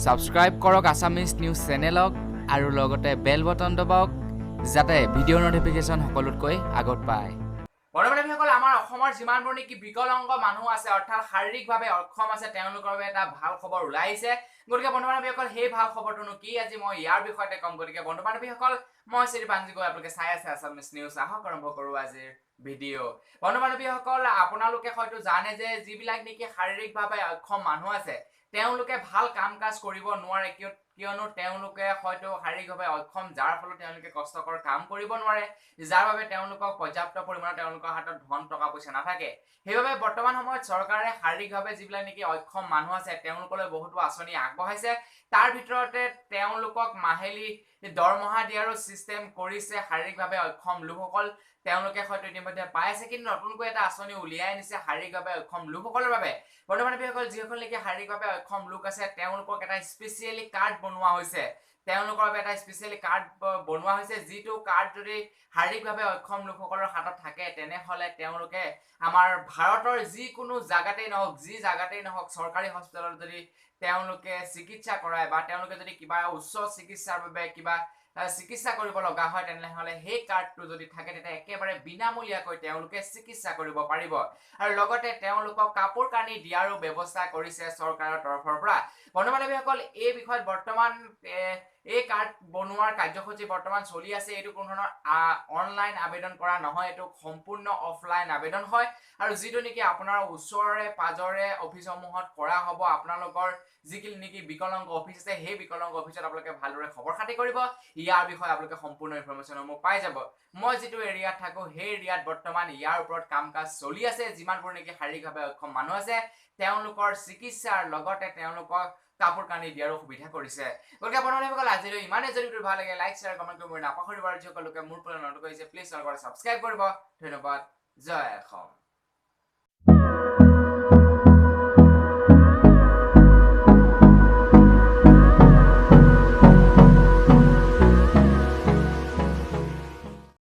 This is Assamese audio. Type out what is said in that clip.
সাবস্ক্ৰাইব কৰক আসামিজ নিউজ চেনেলক আৰু লগতে বেল বটন দবাওক যাতে ভিডিঅ' নটিফিকেশ্যন সকলোতকৈ আগত পায়। বন্ধুসকল, আমাৰ অসমৰ যিমানবোৰ নেকি বিকলাংগ মানুহ আছে অৰ্থাৎ শাৰীৰিকভাৱে অক্ষম আছে তেওঁলোকৰ বাবে এটা ভাল খবৰ ওলাই আহিছে। গতিকে বন্ধুসকল, সেই ভাল খবৰটোনো কি আজি মই ইয়াৰ বিষয়তে ক'ম। গতিকে বন্ধুসকল, মই শ্ৰী পাঞ্জি গৈ আপোনালোকে চাই আছে আসামিজ নিউজ। আহক আৰম্ভ কৰোঁ আজিৰ ভিডিঅ'। বন্ধুসকল, আপোনালোকে হয়তো জানে যে যিবিলাক নেকি শাৰীৰিকভাৱে অক্ষম মানুহ আছে তেওঁলোকে ভাল কাম কাজ কৰিব নোৱাৰে, কিয়নো তেওঁলোকে হয়তো শাৰীৰিকভাৱে অক্ষম, যাৰ ফলত তেওঁলোকে কষ্টকৰ কাম কৰিব নোৱাৰে, যাৰ বাবে তেওঁলোকক পৰ্যাপ্ত পৰিমাণৰ তেওঁলোকৰ হাতত ধন টকা পইচা নাথাকে। সেইবাবে বৰ্তমান সময়ত চৰকাৰে শাৰীৰিকভাৱে যিবিলাক নেকি অক্ষম মানুহ আছে তেওঁলোকলৈ বহুতো আঁচনি আগবঢ়াইছে। তাৰ ভিতৰতে তেওঁলোকক মাহিলী দৰমহা দিয়াৰো চিষ্টেম কৰিছে। শাৰীৰিকভাৱে অক্ষম লোকসকল তেওঁলোকে হয়তো ইতিমধ্যে পাই আছে, কিন্তু নতুনকৈ এটা আঁচনি উলিয়াই আনিছে শাৰীৰিকভাৱে অক্ষম লোকসকলৰ বাবে। বন্ধুসকল, যিসকল নেকি শাৰীৰিকভাৱে অক্ষম লোক আছে তেওঁলোকক এটা স্পেচিয়েলি কাৰ্ড বনোৱা হৈছে। তেওঁলোকৰ বাবে এটা স্পেচিয়েলি কাৰ্ড বনোৱা হৈছে, যিটো কাৰ্ড যদি শাৰীৰিকভাৱে অক্ষম লোকসকলৰ হাতত থাকে তেনেহলে তেওঁলোকে আমাৰ ভাৰতৰ যিকোনো জাগাতেই নহওক, যি জাগাতেই নহওক, চৰকাৰী হস্পিটেলত যদি তেওঁলোকে চিকিৎসা কৰায় বা তেওঁলোকে যদি কিবা উচ্চ চিকিৎসাৰ বাবে কিবা চিকিৎসা কৰিব লগা হয় তেনেহলে সেই কাৰ্ডটো যদি থাকে তেতিয়া একেবাৰে বিনামূলীয়াকৈ তেওঁলোকে চিকিৎসা কৰিব পাৰিব। আৰু লগতে তেওঁলোকক কাপোৰ কানি দিয়াৰো ব্যৱস্থা কৰিছে চৰকাৰৰ তৰফৰ পৰা। বন্ধুসকল, এই বিষয়ত বৰ্তমান এই কাৰ্ড বনোৱাৰ কাৰ্যসূচী বৰ্তমান চলি আছে। এইটো কোনো ধৰণৰ অনলাইন আবেদন কৰা নহয়, এইটো সম্পূৰ্ণ অফলাইন আবেদন হয়। আৰু যিটো নেকি আপোনাৰ ওচৰৰে পাজৰে অফিচসমূহত কৰা হ'ব, আপোনালোকৰ যিখিনি নেকি বিকলাংগ অফিচ আছে সেই বিকলাংগ অফিচত আপোনালোকে ভালদৰে খবৰ খাতি কৰিব। ইয়াৰ বিষয়ে আপোনালোকে সম্পূৰ্ণ ইনফৰমেশ্যনসমূহ পাই যাব। মই যিটো এৰিয়াত থাকো সেই এৰিয়াত বৰ্তমান ইয়াৰ ওপৰত কাম কাজ চলি আছে। যিমানবোৰ নেকি শাৰীৰিকভাৱে অক্ষম মানুহ আছে তেওঁলোকৰ চিকিৎসাৰ লগতে তেওঁলোকক কাপোৰ কানি দিয়াৰো সুবিধা কৰিছে। গতিকে বন্ধুসকল, আজিলৈ ইমানেই। যদি ভাল লাগে লাইক শ্বেয়াৰ কমেণ্ট কৰিব নাপাহৰিব। আৰু যিসকলোকে মোৰ পৰা নতুন কৰিছে প্লিজ ছাবস্ক্ৰাইব কৰিব। ধন্যবাদ। জয় অসম।